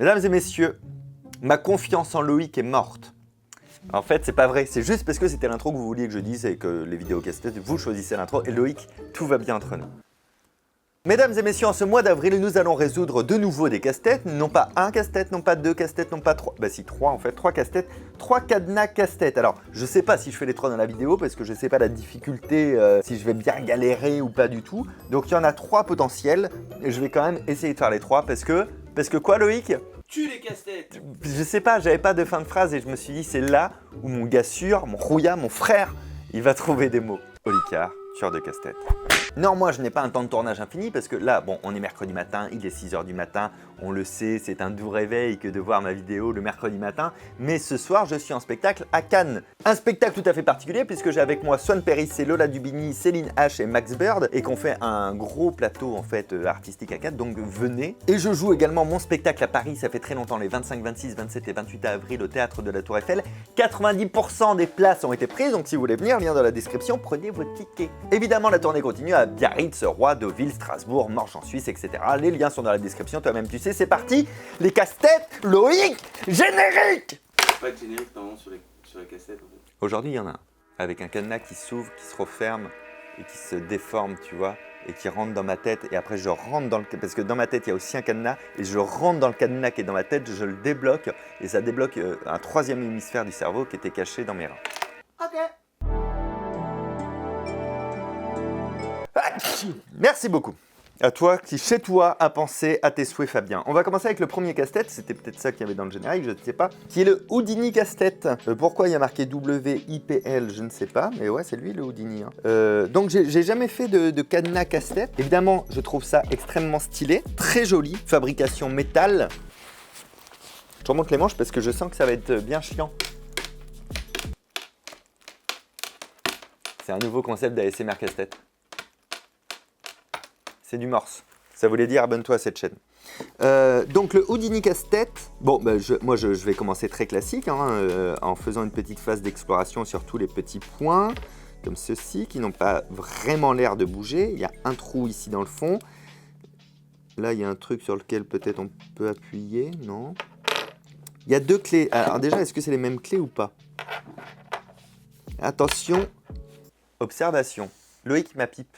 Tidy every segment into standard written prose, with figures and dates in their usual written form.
Mesdames et messieurs, ma confiance en Loïc est morte. En fait, c'est pas vrai, c'est juste parce que c'était l'intro que vous vouliez que je dise et que les vidéos casse-tête, vous choisissez l'intro et Loïc, tout va bien entre nous. Mesdames et messieurs, en ce mois d'avril, nous allons résoudre de nouveau des casse-têtes, non pas un casse-tête, non pas deux casse-têtes, non pas trois, bah si trois en fait, trois casse-têtes, trois cadenas casse-têtes. Alors, je sais pas si je fais les trois dans la vidéo parce que je sais pas la difficulté, si je vais bien galérer ou pas du tout. Donc il y en a trois potentiels et je vais quand même essayer de faire les trois parce que quoi Loïc ? Tue les casse-têtes. Je sais pas, j'avais pas de fin de phrase et je me suis dit c'est là où mon gars sûr, mon rouillard, mon frère, il va trouver des mots. Olicard, tueur de casse-tête. Non, moi je n'ai pas un temps de tournage infini parce que là, bon, on est mercredi matin, il est 6 h du matin, on le sait, c'est un doux réveil que de voir ma vidéo le mercredi matin, mais ce soir je suis en spectacle à Cannes. Un spectacle tout à fait particulier puisque j'ai avec moi Swan Perry, Lola Dubini, Céline H et Max Bird et qu'on fait un gros plateau en fait artistique à Cannes, donc venez. Et je joue également mon spectacle à Paris, ça fait très longtemps, les 25, 26, 27 et 28 avril au Théâtre de la Tour Eiffel. 90% des places ont été prises, donc si vous voulez venir, lien dans la description, prenez vos tickets. Évidemment, la tournée continue à Biarritz, Roy, Deauville, Strasbourg, Morges en Suisse, etc. Les liens sont dans la description, toi-même tu sais, c'est parti. Les casse-têtes, Loïc, générique. Pas de générique normalement sur la cassette en fait. Aujourd'hui, il y en a un, avec un cadenas qui s'ouvre, qui se referme et qui se déforme, tu vois, et qui rentre dans ma tête. Et après, je rentre dans le... Parce que dans ma tête, il y a aussi un cadenas, et je rentre dans le cadenas qui est dans ma tête, je le débloque, et ça débloque un troisième hémisphère du cerveau qui était caché dans mes reins. Ok. Merci beaucoup. À toi qui, chez toi, a pensé à tes souhaits, Fabien. On va commencer avec le premier casse-tête, c'était peut-être ça qu'il y avait dans le générique, je ne sais pas, qui est le Houdini casse-tête. Pourquoi il y a marqué WIPL, je ne sais pas, mais ouais, c'est lui le Houdini. Hein. Donc, j'ai jamais fait de cadenas casse-tête. Évidemment, je trouve ça extrêmement stylé, très joli, fabrication métal. Je remonte les manches parce que je sens que ça va être bien chiant. C'est un nouveau concept d'ASMR casse-tête. C'est du morse. Ça voulait dire abonne-toi à cette chaîne. Donc le Houdini casse-tête, bon, bah, moi je vais commencer très classique hein, en faisant une petite phase d'exploration sur tous les petits points, comme ceux-ci, qui n'ont pas vraiment l'air de bouger. Il y a un trou ici dans le fond. Là, il y a un truc sur lequel peut-être on peut appuyer, non? Il y a deux clés. Alors déjà, est-ce que c'est les mêmes clés ou pas? Attention, observation. Loïc, ma pipe.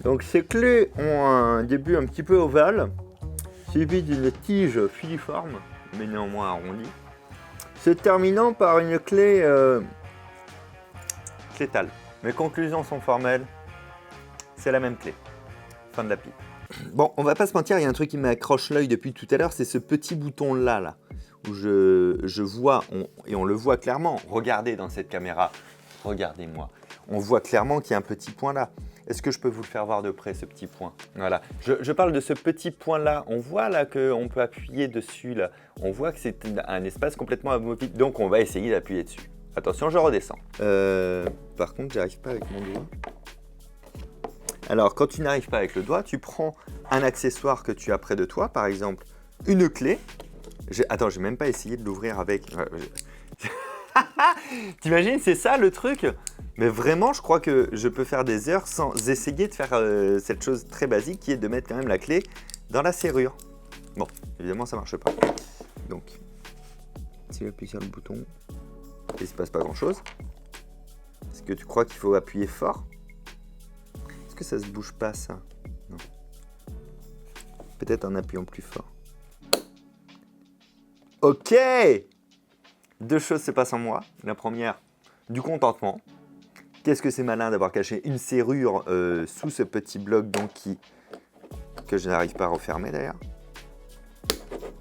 Donc ces clés ont un début un petit peu ovale, suivi d'une tige filiforme, mais néanmoins arrondie, se terminant par une clé clétale. Mes conclusions sont formelles, c'est la même clé. Fin de la pipe. Bon, on va pas se mentir, il y a un truc qui m'accroche l'œil depuis tout à l'heure, c'est ce petit bouton là, où je vois, et on le voit clairement, regardez dans cette caméra, regardez-moi, on voit clairement qu'il y a un petit point là. Est-ce que je peux vous le faire voir de près, ce petit point? Voilà, je parle de ce petit point-là. On voit là qu'on peut appuyer dessus. Là. On voit que c'est un espace complètement amovible. Donc, on va essayer d'appuyer dessus. Attention, je redescends. Par contre, j'arrive pas avec mon doigt. Alors, quand tu n'arrives pas avec le doigt, tu prends un accessoire que tu as près de toi. Par exemple, une clé. Attends, j'ai même pas essayé de l'ouvrir avec... T'imagines, c'est ça le truc? Mais vraiment, je crois que je peux faire des heures sans essayer de faire cette chose très basique qui est de mettre quand même la clé dans la serrure. Bon, évidemment, ça marche pas. Donc, si j'appuie sur le bouton, il ne se passe pas grand-chose. Est-ce que tu crois qu'il faut appuyer fort? Est-ce que ça se bouge pas, ça? Non. Peut-être en appuyant plus fort. Ok! Deux choses se passent en moi. La première, du contentement. Qu'est-ce que c'est malin d'avoir caché une serrure sous ce petit bloc donc que je n'arrive pas à refermer d'ailleurs.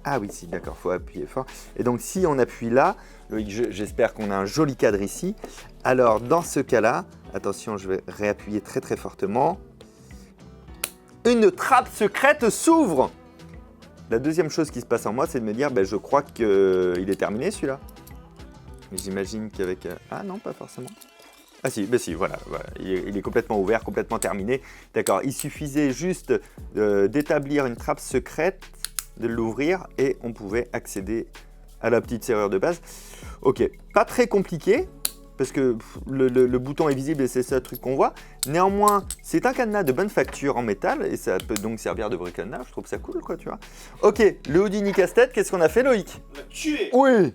Ah oui, si, d'accord, il faut appuyer fort. Et donc si on appuie là, j'espère qu'on a un joli cadre ici. Alors dans ce cas-là, attention, je vais réappuyer très très fortement. Une trappe secrète s'ouvre! La deuxième chose qui se passe en moi, c'est de me dire, je crois qu'il est terminé celui-là. J'imagine qu'avec... Ah non, pas forcément. Ah si, voilà. Il est complètement ouvert, complètement terminé. D'accord, il suffisait juste d'établir une trappe secrète, de l'ouvrir et on pouvait accéder à la petite serrure de base. Ok, pas très compliqué. parce que le bouton est visible et c'est ça le truc qu'on voit. Néanmoins, c'est un cadenas de bonne facture en métal et ça peut donc servir de bricolage. Je trouve ça cool, quoi, tu vois. Ok, le Houdini casse-tête, qu'est-ce qu'on a fait, Loïc? On l'a tué. Oui.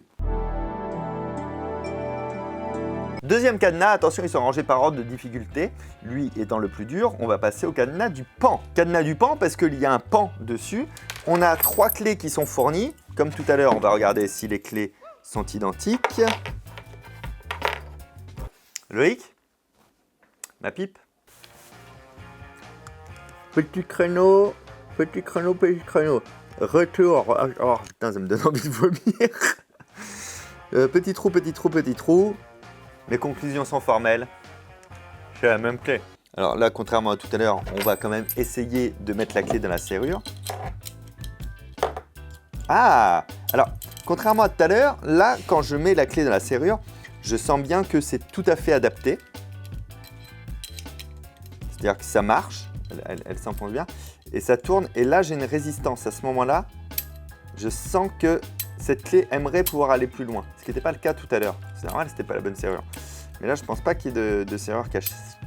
Deuxième cadenas, attention, ils sont rangés par ordre de difficulté. Lui étant le plus dur, on va passer au cadenas du pan. Cadenas du pan parce qu'il y a un pan dessus. On a 3 clés qui sont fournies. Comme tout à l'heure, on va regarder si les clés sont identiques. Loïc, ma pipe. Petit créneau, petit créneau, petit créneau. Retour. Oh putain, ça me donne envie de vomir. Petit trou, petit trou, petit trou. Mes conclusions sont formelles. J'ai la même clé. Alors là, contrairement à tout à l'heure, on va quand même essayer de mettre la clé dans la serrure. Ah! Alors, contrairement à tout à l'heure, là, quand je mets la clé dans la serrure, je sens bien que c'est tout à fait adapté. C'est-à-dire que ça marche, elle s'enfonce bien, et ça tourne. Et là, j'ai une résistance. À ce moment-là, je sens que cette clé aimerait pouvoir aller plus loin. Ce qui n'était pas le cas tout à l'heure. C'est normal, c'était pas la bonne serrure. Mais là, je pense pas qu'il y ait de serrure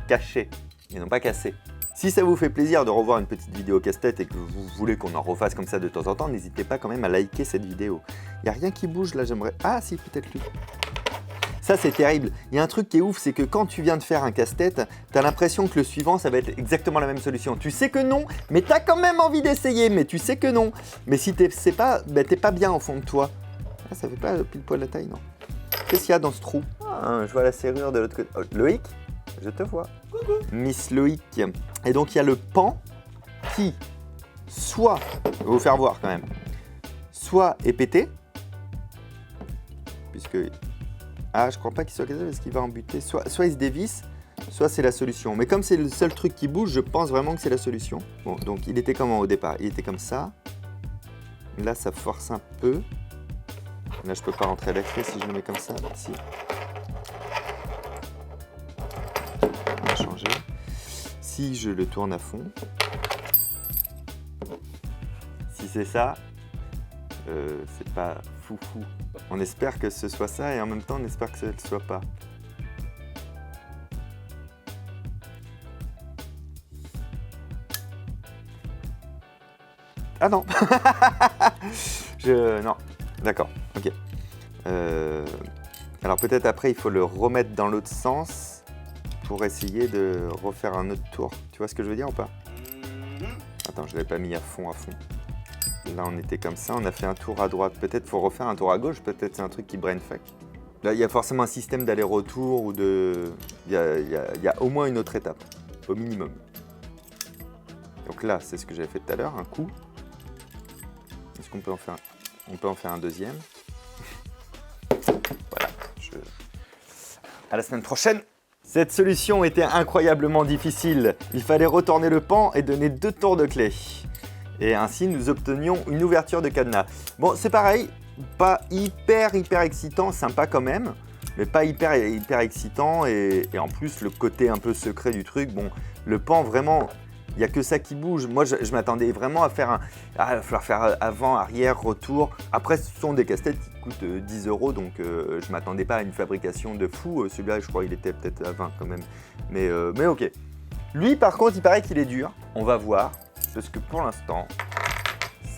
cachée et non pas cassée. Si ça vous fait plaisir de revoir une petite vidéo casse-tête et que vous voulez qu'on en refasse comme ça de temps en temps, n'hésitez pas quand même à liker cette vidéo. Il n'y a rien qui bouge là, j'aimerais... Ah si, peut-être lui. Ça, c'est terrible. Il y a un truc qui est ouf, c'est que quand tu viens de faire un casse-tête, tu as l'impression que le suivant, ça va être exactement la même solution. Tu sais que non, mais tu as quand même envie d'essayer, mais tu sais que non. Mais si tu sais pas, ben, t'es pas bien au fond de toi. Ah, ça fait pas pile poil la taille, non? Qu'est-ce qu'il y a dans ce trou? Ah, je vois la serrure de l'autre côté. Oh, Loïc, je te vois. Coucou. Miss Loïc. Et donc, il y a le pan qui, soit, je vais vous faire voir quand même, soit est pété, puisque... Ah, je crois pas qu'il soit cassé parce qu'il va en buter. Soit il se dévisse, soit c'est la solution. Mais comme c'est le seul truc qui bouge, je pense vraiment que c'est la solution. Bon, donc il était comment au départ? Il était comme ça. Là, ça force un peu. Là, je peux pas rentrer la clé si je le mets comme ça. Si. On va changer. Si je le tourne à fond. Si c'est ça, c'est pas foufou. On espère que ce soit ça et en même temps on espère que ce ne soit pas. Ah non. Non, d'accord, ok. Alors peut-être après il faut le remettre dans l'autre sens pour essayer de refaire un autre tour. Tu vois ce que je veux dire ou pas? Attends, je ne l'avais pas mis à fond. Là, on était comme ça, on a fait un tour à droite. Peut-être faut refaire un tour à gauche, peut-être c'est un truc qui brainfuck. Là, il y a forcément un système d'aller-retour ou de... Il y a au moins une autre étape, au minimum. Donc là, c'est ce que j'avais fait tout à l'heure, un coup. Est-ce qu'on peut en faire On peut en faire un deuxième. Voilà. À la semaine prochaine. Cette solution était incroyablement difficile. Il fallait retourner le pan et donner 2 tours de clé. Et ainsi, nous obtenions une ouverture de cadenas. Bon, c'est pareil, pas hyper excitant, sympa quand même, mais pas hyper excitant. Et en plus, le côté un peu secret du truc, bon, le pan, vraiment, il n'y a que ça qui bouge. Moi, je m'attendais vraiment à faire il va falloir faire avant, arrière, retour. Après, ce sont des casse-têtes qui coûtent 10 €, donc je ne m'attendais pas à une fabrication de fou. Celui-là, je crois qu'il était peut-être à 20 quand même. Mais ok. Lui, par contre, il paraît qu'il est dur. On va voir. Parce que pour l'instant,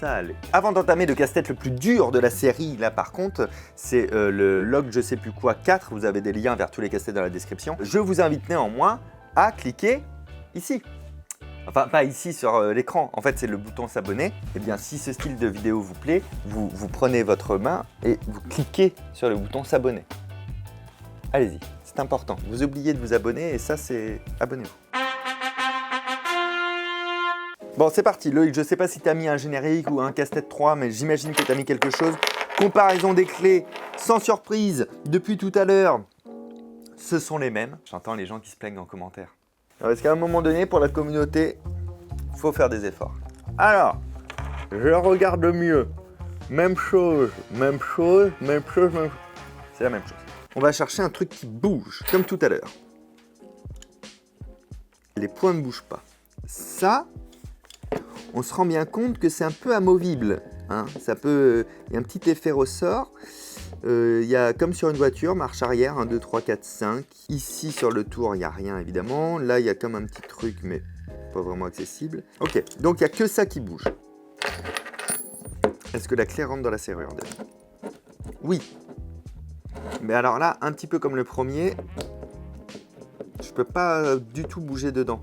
ça allait. Avant d'entamer le casse-tête le plus dur de la série, là par contre, c'est le log je sais plus quoi 4. Vous avez des liens vers tous les casse-têtes dans la description. Je vous invite néanmoins à cliquer ici. Enfin, pas ici sur l'écran. En fait, c'est le bouton s'abonner. Eh bien, si ce style de vidéo vous plaît, vous prenez votre main et vous cliquez sur le bouton s'abonner. Allez-y, c'est important. Vous oubliez de vous abonner et ça, c'est abonnez-vous. Bon, c'est parti. Loïc, je ne sais pas si tu as mis un générique ou un casse-tête 3, mais j'imagine que tu as mis quelque chose. Comparaison des clés, sans surprise, depuis tout à l'heure, ce sont les mêmes. J'entends les gens qui se plaignent en commentaire. Parce qu'à un moment donné, pour la communauté, il faut faire des efforts. Alors, je regarde mieux. Même chose, même chose, même chose, même chose. C'est la même chose. On va chercher un truc qui bouge, comme tout à l'heure. Les points ne bougent pas. Ça... on se rend bien compte que c'est un peu amovible. Hein. Ça peut, il y a un petit effet ressort. Il y a comme sur une voiture, marche arrière, 1, 2, 3, 4, 5. Ici sur le tour, il n'y a rien évidemment. Là, il y a comme un petit truc, mais pas vraiment accessible. Ok, donc il n'y a que ça qui bouge. Est-ce que la clé rentre dans la serrure? Oui. Mais alors là, un petit peu comme le premier, je peux pas du tout bouger dedans.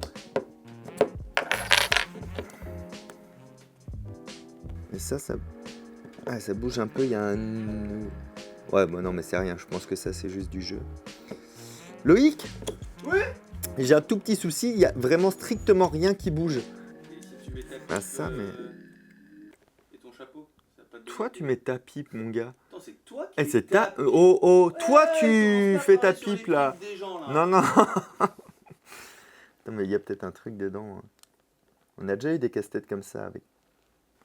Et ça bouge un peu, il y a un... Ouais, bon non, mais c'est rien, je pense que ça, c'est juste du jeu. Loïc? Oui. J'ai un tout petit souci, il y a vraiment strictement rien qui bouge. Et si tu mets ta pipe, ça, mais... Et ton chapeau, ça va pas te donner Toi, tu mets ta pipe, mon gars. Attends, c'est toi qui Eh, mets c'est ta ta... pipe. Oh, toi, Ouais, tu commence pas fais à ta parler sur pipe, les là. pipes des gens, là. Non, non. Non, mais il y a peut-être un truc dedans. Hein. On a déjà eu des casse-têtes comme ça avec...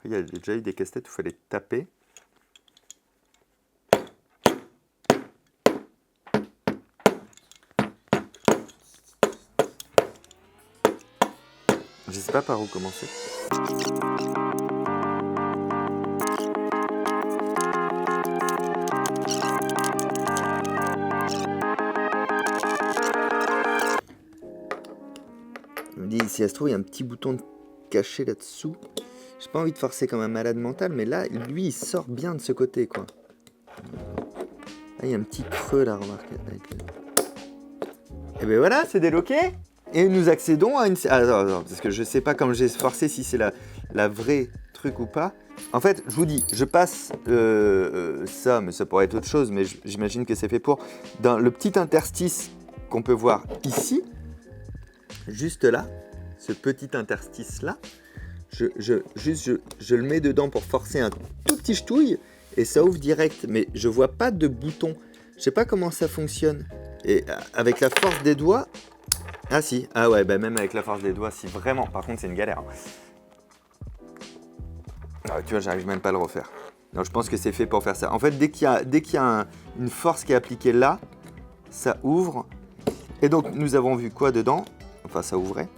Il y a déjà eu des casse-têtes où il fallait taper. Je sais pas par où commencer. Je me dis, si ça se trouve, il y a un petit bouton caché là-dessous. J'ai pas envie de forcer comme un malade mental, mais là, lui, il sort bien de ce côté, quoi. Là, il y a un petit creux, là, remarque. Et ben voilà, c'est déloqué. Et nous accédons à une... Attends, parce que je sais pas comme j'ai forcé si c'est la vraie truc ou pas. En fait, je vous dis, je passe ça, mais ça pourrait être autre chose, mais j'imagine que c'est fait pour. Dans le petit interstice qu'on peut voir ici, juste là, ce petit interstice-là, je le mets dedans pour forcer un tout petit ch'touille, et ça ouvre direct, mais je vois pas de bouton. Je sais pas comment ça fonctionne. Et avec la force des doigts... Ah si, ah ouais, bah même avec la force des doigts, si vraiment, par contre c'est une galère. Ah, tu vois, j'arrive même pas à le refaire. Non, je pense que c'est fait pour faire ça. En fait, dès qu'il y a une force qui est appliquée là, ça ouvre. Et donc, nous avons vu quoi dedans? Enfin, ça ouvrait.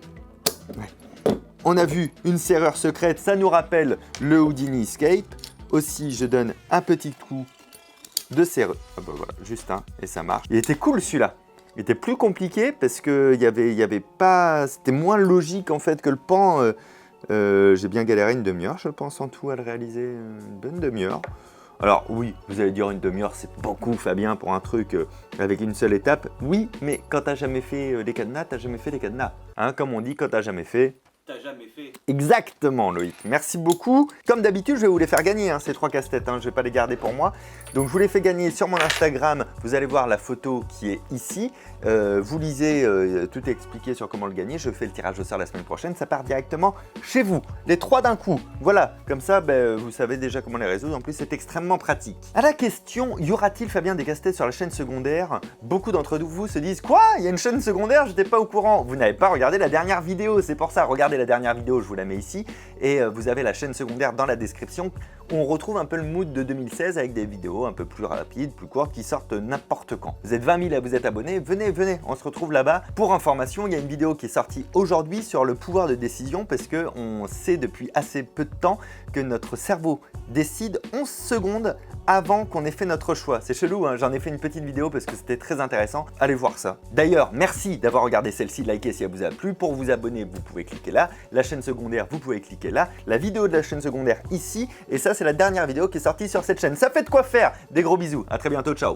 Ouais. On a vu une serrure secrète, ça nous rappelle le Houdini Escape. Aussi, je donne un petit coup de serrure. Ah bah voilà, juste un, et ça marche. Il était cool celui-là. Il était plus compliqué parce que il y avait pas... C'était moins logique en fait que le pan. J'ai bien galéré une demi-heure, je pense, en tout à le réaliser. Une bonne demi-heure. Alors oui, vous allez dire une demi-heure, c'est beaucoup, Fabien, pour un truc avec une seule étape. Oui, mais quand t'as jamais fait les cadenas, t'as jamais fait les cadenas. Hein, comme on dit, quand t'as jamais fait... T'as jamais fait. Exactement, Loïc. Merci beaucoup. Comme d'habitude, je vais vous les faire gagner, hein, ces 3 casse-têtes. Hein, je ne vais pas les garder pour moi. Donc, je vous les fais gagner sur mon Instagram. Vous allez voir la photo qui est ici. Vous lisez, tout est expliqué sur comment le gagner. Je fais le tirage au sort la semaine prochaine. Ça part directement chez vous. Les 3 d'un coup. Voilà. Comme ça, vous savez déjà comment les résoudre. En plus, c'est extrêmement pratique. À la question, y aura-t-il, Fabien, des casse-têtes sur la chaîne secondaire? Beaucoup d'entre vous se disent, quoi? Il y a une chaîne secondaire? Je n'étais pas au courant. Vous n'avez pas regardé la dernière vidéo. C'est pour ça. Regardez la dernière vidéo, je vous la mets ici, et vous avez la chaîne secondaire dans la description, où on retrouve un peu le mood de 2016 avec des vidéos un peu plus rapides, plus courtes, qui sortent n'importe quand. Vous êtes 20 000 à vous être abonnés, venez, on se retrouve là-bas. Pour information, il y a une vidéo qui est sortie aujourd'hui sur le pouvoir de décision, parce que on sait depuis assez peu de temps que notre cerveau décide 11 secondes avant qu'on ait fait notre choix. C'est chelou, hein, j'en ai fait une petite vidéo parce que c'était très intéressant. Allez voir ça. D'ailleurs, merci d'avoir regardé celle-ci, likez si elle vous a plu. Pour vous abonner, vous pouvez cliquer là. La chaîne secondaire, vous pouvez cliquer là. La vidéo de la chaîne secondaire ici. Et ça, c'est la dernière vidéo qui est sortie sur cette chaîne. Ça fait de quoi faire. Des gros bisous. À très bientôt. Ciao.